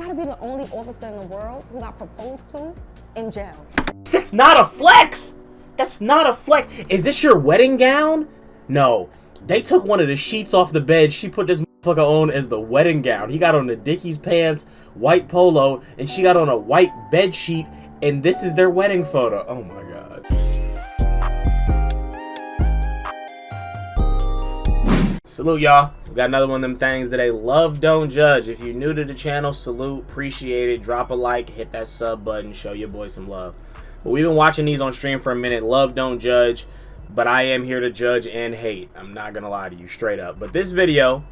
gotta be the only officer in the world who got proposed to in jail. That's not a flex! That's not a flex. Is this your wedding gown? No. They took one of the sheets off the bed. She put this motherfucker on as the wedding gown. He got on the Dickies pants, white polo, and she got on a white bed sheet, and this is their wedding photo. Oh my god. Salute, y'all. We got another one of them things today. Love, don't judge. If you're new to the channel, salute, appreciate it. Drop a like, hit that sub button, show your boy some love. But we've been watching these on stream for a minute. Love, don't judge. But I am here to judge and hate. I'm not gonna lie to you, straight up. But this video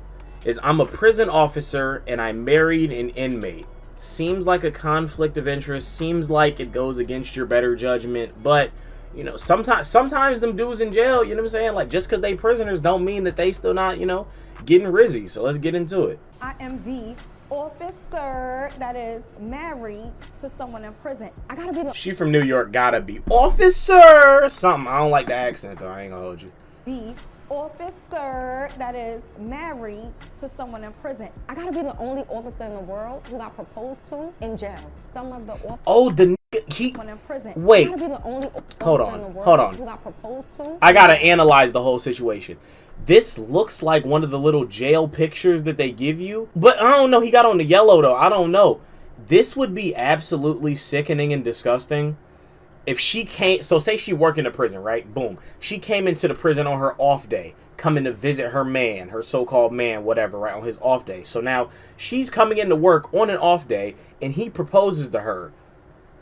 is I'm a prison officer and I married an inmate. Seems like a conflict of interest. Seems like it goes against your better judgment. But, you know, sometimes them dudes in jail, you know what I'm saying? Like, just because they prisoners don't mean that they still not, you know, getting rizzy. So let's get into it. I am the officer that is married to someone in prison. I gotta be the... She from New York, gotta be officer something. I don't like the accent though, I ain't gonna hold you. The officer that is married to someone in prison. I gotta be the only officer in the world who got proposed to in jail. Some of the officers... Oh, the nigga, he... in prison. Wait. I gotta be the only hold officer in the world on. who got proposed to. I gotta analyze the whole situation. This looks like one of the little jail pictures that they give you. But I don't know. He got on the yellow, though. I don't know. This would be absolutely sickening and disgusting if she came. So say she worked in a prison, right? Boom. She came into the prison on her off day, coming to visit her man, her so-called man, whatever, right, on his off day. So now she's coming into work on an off day, and he proposes to her.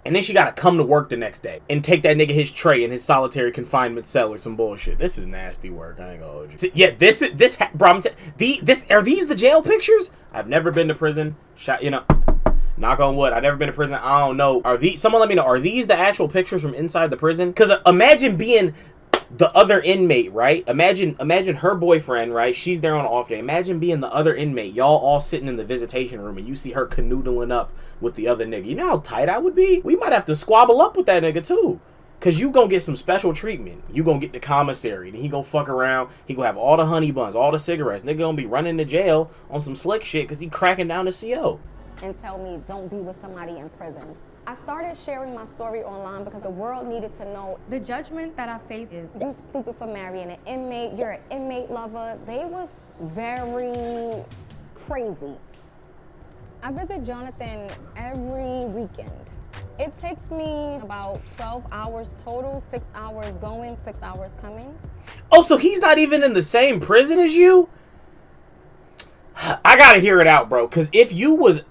And then she gotta come to work the next day and take that nigga his tray in his solitary confinement cell or some bullshit. This is nasty work. I ain't gonna hold you. Yeah, bro. Are these the jail pictures? I've never been to prison. You know, knock on wood. I've never been to prison. I don't know. Are these? Someone let me know. Are these the actual pictures from inside the prison? Because imagine being the other inmate, right? Imagine her boyfriend, right? She's there on off day. Imagine being the other inmate. Y'all all sitting in the visitation room and you see her canoodling up with the other nigga. You know how tight I would be? We might have to squabble up with that nigga too. Cause you gonna get some special treatment. You gonna get the commissary. And he gonna fuck around. He gonna have all the honey buns, all the cigarettes. Nigga gonna be running to jail on some slick shit cause he cracking down the CO. And tell me, don't be with somebody in prison. I started sharing my story online because the world needed to know the judgment that I face is you stupid for marrying an inmate, you're an inmate lover. They was very crazy. I visit Jonathan every weekend. It takes me about 12 hours total, 6 hours going, 6 hours coming. Oh, so he's not even in the same prison as you? I gotta hear it out, bro. Cause if you was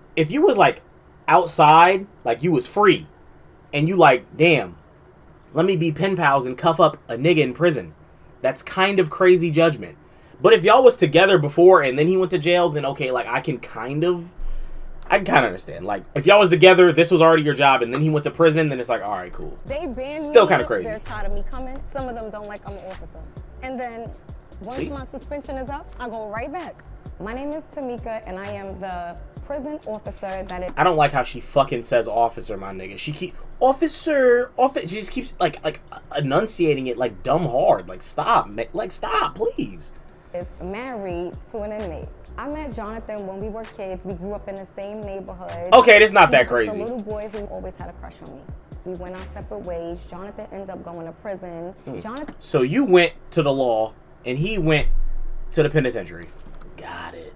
like outside, like you was free, and you like, damn, let me be pen pals and cuff up a nigga in prison. That's kind of crazy judgment. But if y'all was together before and then he went to jail, then okay, like I can kind of understand. Like if y'all was together, this was already your job, and then he went to prison, then it's like, all right, cool. They banned Still me. kind of crazy. They're tired of me coming. Some of them don't like I'm an officer. And then once my suspension is up, I go right back. My name is Tamika, and I am the prison officer that is... I don't like how she fucking says officer, my nigga. She keep officer. She just keeps like enunciating it like dumb hard. Like stop, stop, please. Is married to an inmate. I met Jonathan when we were kids. We grew up in the same neighborhood. Okay, that's not that crazy. He was a little boy who always had a crush on me. We went our separate ways. Jonathan ended up going to prison. So you went to the law, and he went to the penitentiary. Got it.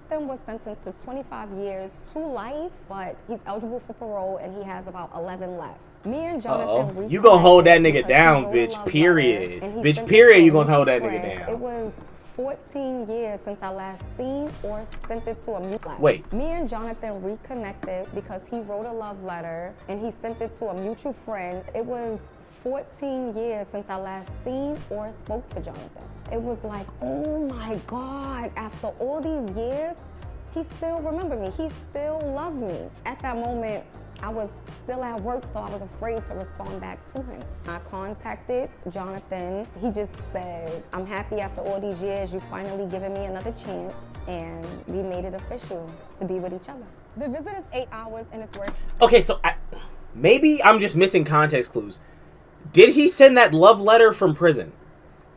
Jonathan was sentenced to 25 years to life, but he's eligible for parole, and he has about 11 left. Me and Jonathan... You gonna hold that nigga down, bitch, period. Bitch, period, you gonna hold that nigga down. It was 14 years since I last seen or sent it to a mutual. Wait. Me and Jonathan reconnected because he wrote a love letter and he sent it to a mutual friend. It was 14 years since I last seen or spoke to Jonathan. It was like, oh my God, after all these years, he still remembered me. He still loved me. At that moment, I was still at work, so I was afraid to respond back to him. I contacted Jonathan. He just said, I'm happy after all these years, you finally given me another chance, and we made it official to be with each other. The visit is 8 hours, and it's worth... Okay, so maybe I'm just missing context clues. Did he send that love letter from prison?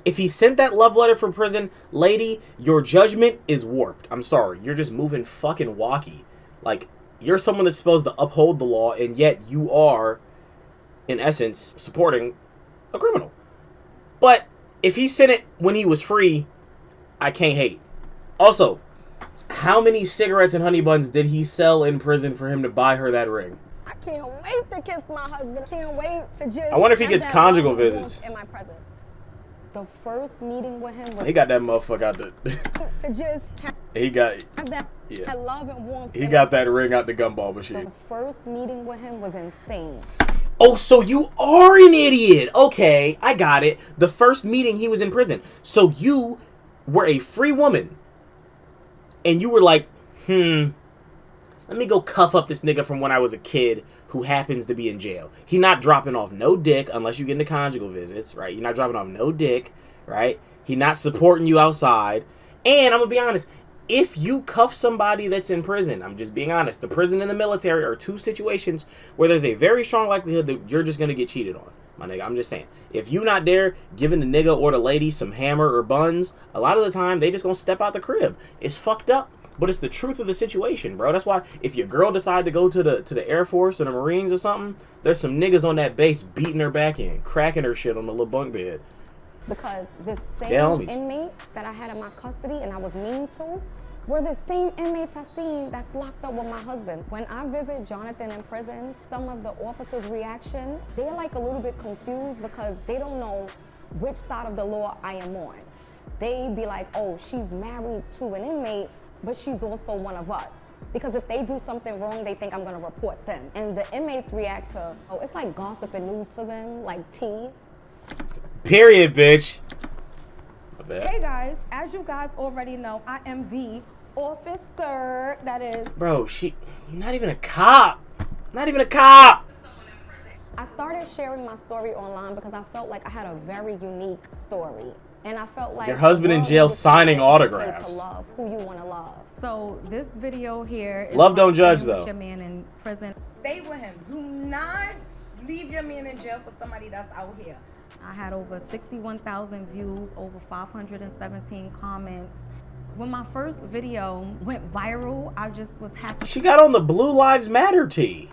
If he sent that love letter from prison, lady, your judgment is warped. I'm sorry. You're just moving fucking walkie. Like, you're someone that's supposed to uphold the law, and yet you are, in essence, supporting a criminal. But if he sent it when he was free, I can't hate. Also, how many cigarettes and honey buns did he sell in prison for him to buy her that ring? I can't wait to kiss my husband. Can't wait to just. I wonder if he gets conjugal visits in my presence. The first meeting with him was. He got that motherfucker out the. To just. He got. That love and warmth. He got that ring out the gumball machine. The first meeting with him was insane. Oh, so you are an idiot. Okay, I got it. The first meeting he was in prison. So you were a free woman. And you were like, let me go cuff up this nigga from when I was a kid who happens to be in jail. He not dropping off no dick unless you get into conjugal visits, right? You're not dropping off no dick, right? He not supporting you outside. And I'm going to be honest, if you cuff somebody that's in prison, I'm just being honest, the prison and the military are two situations where there's a very strong likelihood that you're just going to get cheated on. My nigga, I'm just saying. If you not there giving the nigga or the lady some hammer or buns, a lot of the time they just going to step out the crib. It's fucked up, but it's the truth of the situation, bro. That's why if your girl decide to go to the Air Force or the Marines or something, there's some niggas on that base beating her back in, cracking her shit on the little bunk bed. Because the same inmates that I had in my custody and I was mean to were the same inmates I seen that's locked up with my husband. When I visit Jonathan in prison, some of the officers' reaction, they're like a little bit confused because they don't know which side of the law I am on. They be like, oh, she's married to an inmate, but she's also one of us. Because if they do something wrong, they think I'm gonna report them. And the inmates react to, oh, it's like gossip and news for them, like tease. Period, bitch. Hey guys, as you guys already know, I am the officer that is. Bro, not even a cop. Not even a cop. I started sharing my story online because I felt like I had a very unique story. And I felt like your husband in jail signing autographs. To love who you want to love. So this video here is love don't judge though. Your man in prison. Stay with him. Do not leave your man in jail for somebody that's out here. I had over 61,000 views, over 517 comments. When my first video went viral, I just was happy. She got on the Blue Lives Matter tee.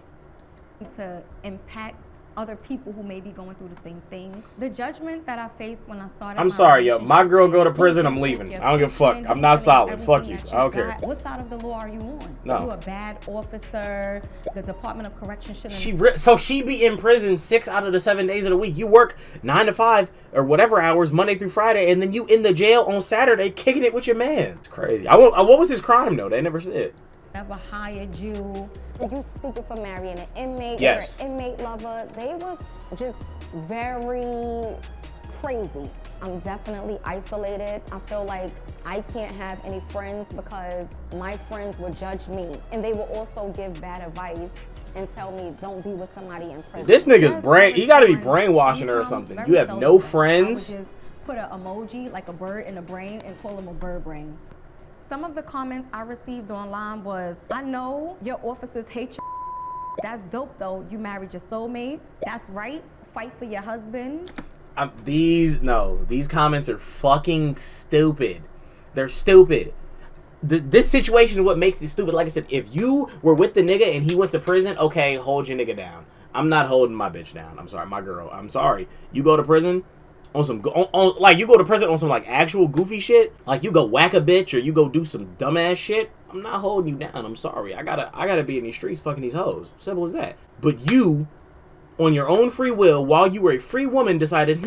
To impact other people who may be going through the same thing. The judgment that I faced when I started. I'm sorry, yo. My girl go to prison, I'm leaving. I don't give a fuck. I'm not solid. Fuck you. I don't care. What side of the law are you on? No. Are you a bad officer? The Department of Correction shouldn't. So she be in prison 6 out of the 7 days of the week. You work 9 to 5 or whatever hours Monday through Friday, and then you in the jail on Saturday kicking it with your man. It's crazy. What was his crime though? They never said. Never hired you. You stupid for marrying an inmate. Yes. You're an inmate lover. They was just very crazy. I'm definitely isolated. I feel like I can't have any friends because my friends would judge me. And they will also give bad advice and tell me don't be with somebody in prison. This nigga's he gotta be brainwashing her or something. You have no friends. I would just put an emoji like a bird in a brain and call him a bird brain. Some of the comments I received online was, I know your officers hate you. That's dope though. You married your soulmate. That's right. Fight for your husband. These comments are fucking stupid. They're stupid. This situation is what makes it stupid. Like I said, if you were with the nigga and he went to prison, okay, hold your nigga down. I'm not holding my bitch down. I'm sorry, my girl. I'm sorry. You go to prison on some like you go to prison on some like actual goofy shit. Like you go whack a bitch or you go do some dumbass shit. I'm not holding you down. I'm sorry. I gotta be in these streets fucking these hoes. Simple as that. But you, on your own free will, while you were a free woman, decided,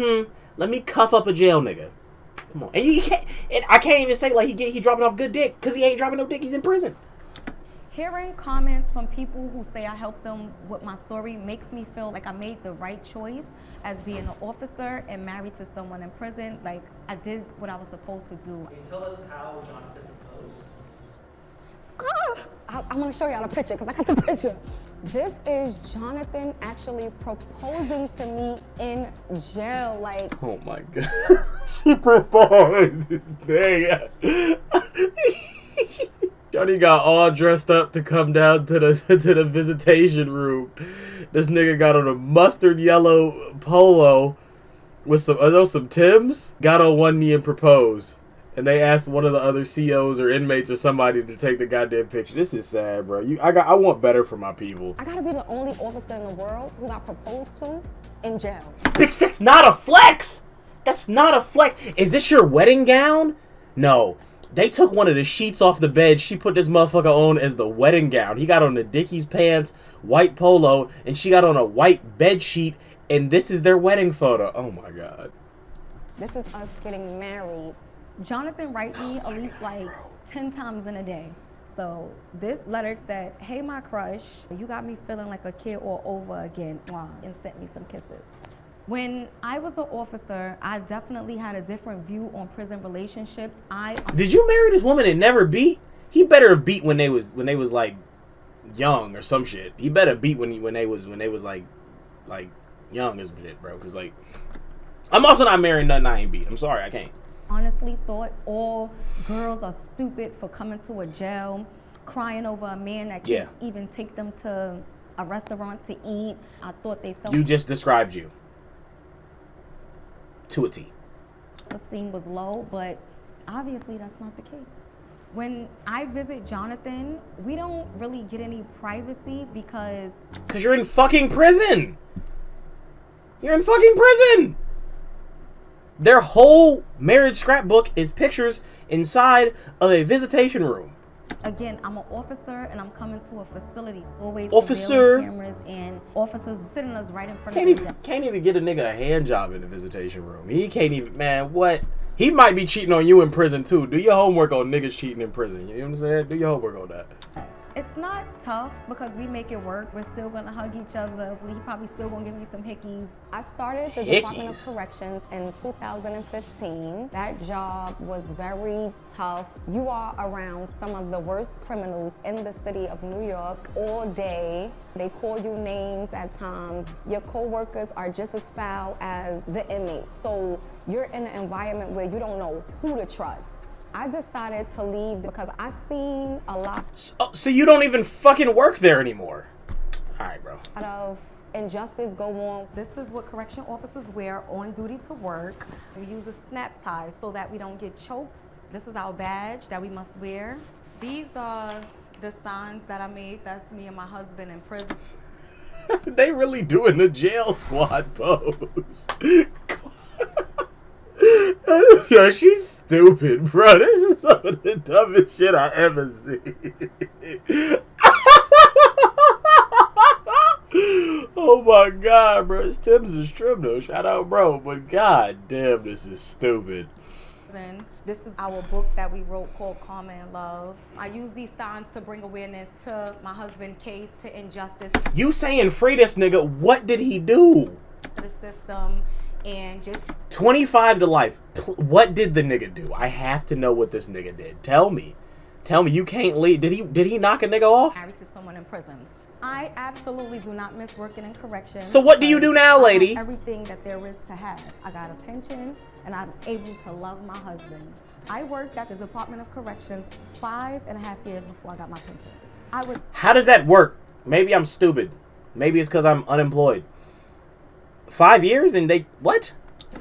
let me cuff up a jail nigga. Come on. And I can't even say like he dropping off good dick because he ain't dropping no dick. He's in prison. Hearing comments from people who say I helped them with my story makes me feel like I made the right choice as being an officer and married to someone in prison. Like, I did what I was supposed to do. Can you tell us how Jonathan proposed? I want to show y'all the picture because I got the picture. This is Jonathan actually proposing to me in jail. Like, oh my God. She proposed this nigga. Johnny got all dressed up to come down to the visitation room. This nigga got on a mustard yellow polo with some, are those some Timbs? Got on one knee and proposed. and they asked one of the other COs or inmates or somebody to take the goddamn picture. This is sad, bro. I want better for my people. I gotta be the only officer in the world who got proposed to in jail. Bitch, that's not a flex. That's not a flex. Is this your wedding gown? No. They took one of the sheets off the bed. She put this motherfucker on as the wedding gown. He got on the Dickies pants, white polo, and she got on a white bed sheet, and this is their wedding photo. Oh my God. This is us getting married. Jonathan writes me at least like 10 times in a day. So this letter said, hey, my crush, you got me feeling like a kid all over again, and sent me some kisses. When I was an officer, I definitely had a different view on prison relationships. Did you marry this woman and never beat? He better have beat when they was like young or some shit. He better beat when they was like young as shit, bro. Cause like, I'm also not marrying nothing I ain't beat. I'm sorry, I can't. Honestly thought all girls are stupid for coming to a jail, crying over a man that can't even take them to a restaurant to eat. I thought they You just described you. To a T. Esteem was low, but obviously that's not the case. When I visit Jonathan, we don't really get any privacy because you're in fucking prison. You're in fucking prison. Their whole marriage scrapbook is pictures inside of a visitation room. Again, I'm an officer and I'm coming to a facility. Always officer cameras and officers sitting us right in front can't even get a nigga a hand job in the visitation room. He can't even, man, what? He might be cheating on you in prison too. Do your homework on niggas cheating in prison. You know what I'm saying? Do your homework on that. It's not tough because we make it work. We're still gonna hug each other. He probably still gonna give me some hickeys. I started the Department of Corrections in 2015. That job was very tough. You are around some of the worst criminals in the city of New York all day. They call you names at times. Your co-workers are just as foul as the inmates. So you're in an environment where you don't know who to trust. I decided to leave because I seen a lot. So you don't even fucking work there anymore. All right, bro. A lot of injustice go on. This is what correction officers wear on duty to work. We use a snap tie so that we don't get choked. This is our badge that we must wear. These are the signs that I made. That's me and my husband in prison. They really doing the jail squad pose. Yo, she's stupid, bro. This is some of the dumbest shit I ever seen. Oh my God, bro. It's Tim's and Strim though. Shout out, bro. But god damn, this is stupid. This is our book that we wrote called Karma and Love. I use these signs to bring awareness to my husband's case, to injustice. You saying free this nigga? What did he do? The system. And just 25 to life. What did the nigga do? I have to know what this nigga did. Tell me. You can't leave. Did he knock a nigga off? Married to someone in prison. I absolutely do not miss working in corrections. So what do you do now, lady? Everything that there is to have. I got a pension and I'm able to love my husband. I worked at the Department of Corrections 5.5 years before I got my pension. How does that work? Maybe I'm stupid. Maybe it's because I'm unemployed. 5 years and they what?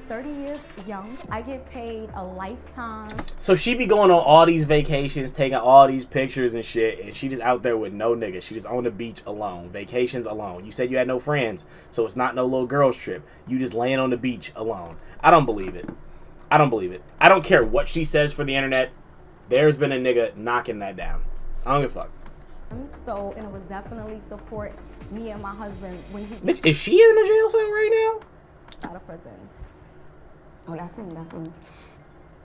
30 years young. I get paid a lifetime. So she be going on all these vacations, taking all these pictures and shit, and she just out there with no nigga. She just on the beach alone, vacations alone. You said you had no friends, so it's not no little girls trip. You just laying on the beach alone. I don't believe it. I don't care what she says for the internet. There's been a nigga knocking that down. I don't give a fuck. So, and it would definitely support me and my husband when he Bitch, is she in a jail cell right now? Out of prison. Oh, that's him.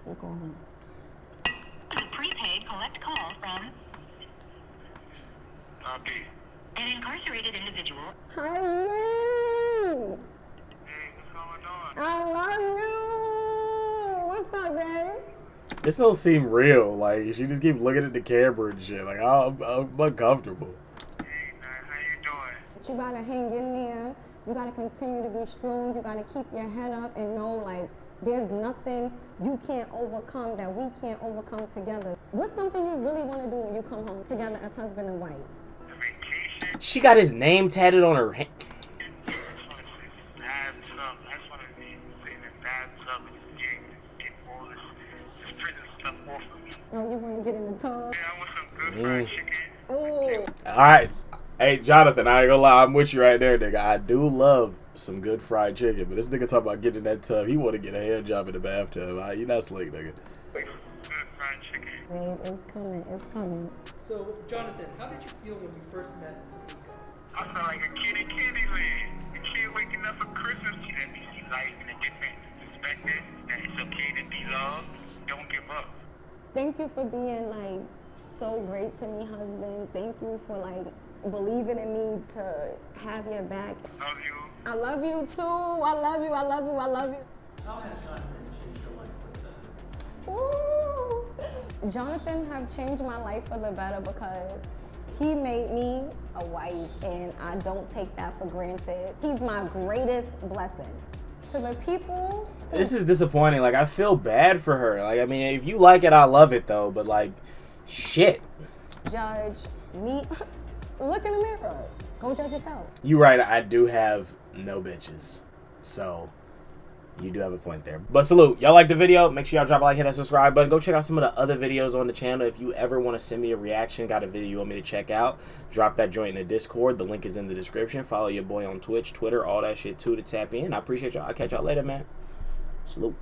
We'll go home. Prepaid collect call from an incarcerated individual. Hello. Hey, what's going on? I love you. What's up, babe? This don't seem real. Like, she just keep looking at the camera and shit. Like, I'm uncomfortable. Hey, man, how you doing? You gotta hang in there. You gotta continue to be strong. You gotta keep your head up and know, like, there's nothing you can't overcome that we can't overcome together. What's something you really want to do when you come home together as husband and wife? A vacation? She got his name tatted on her hand. I just want to be in the bathtub and get all this prison stuff fried chicken. Ooh. All right. Hey, Jonathan, I ain't gonna lie. I'm with you right there, nigga. I do love some good fried chicken, but this nigga talk about getting in that tub. He want to get a hand job in the bathtub. All right, you not slick, nigga. Good fried chicken. Babe, it's coming. It's coming. So, Jonathan, how did you feel when you first met Tamika? I felt like a kid in Candyland. A kid waking up for Christmas. Let me see life in a different perspective. That it's okay to be loved. Don't give up. Thank you for being like so great to me, husband. Thank you for like believing in me to have your back. Love you. I love you too. I love you. I love you. I love you. How has Jonathan changed your life for the better? Ooh. Jonathan have changed my life for the better because he made me a wife, and I don't take that for granted. He's my greatest blessing. To the people. This is disappointing. Like, I feel bad for her. Like, I mean, if you like it, I love it, though. But, like, shit. Judge me. Look in the mirror. Go judge yourself. You right. I do have no bitches. So, you do have a point there. But salute. Y'all like the video? Make sure y'all drop a like, hit that subscribe button. Go check out some of the other videos on the channel. If you ever want to send me a reaction, got a video you want me to check out, drop that joint in the Discord. The link is in the description. Follow your boy on Twitch, Twitter, all that shit too to tap in. I appreciate y'all. I'll catch y'all later, man. Salute.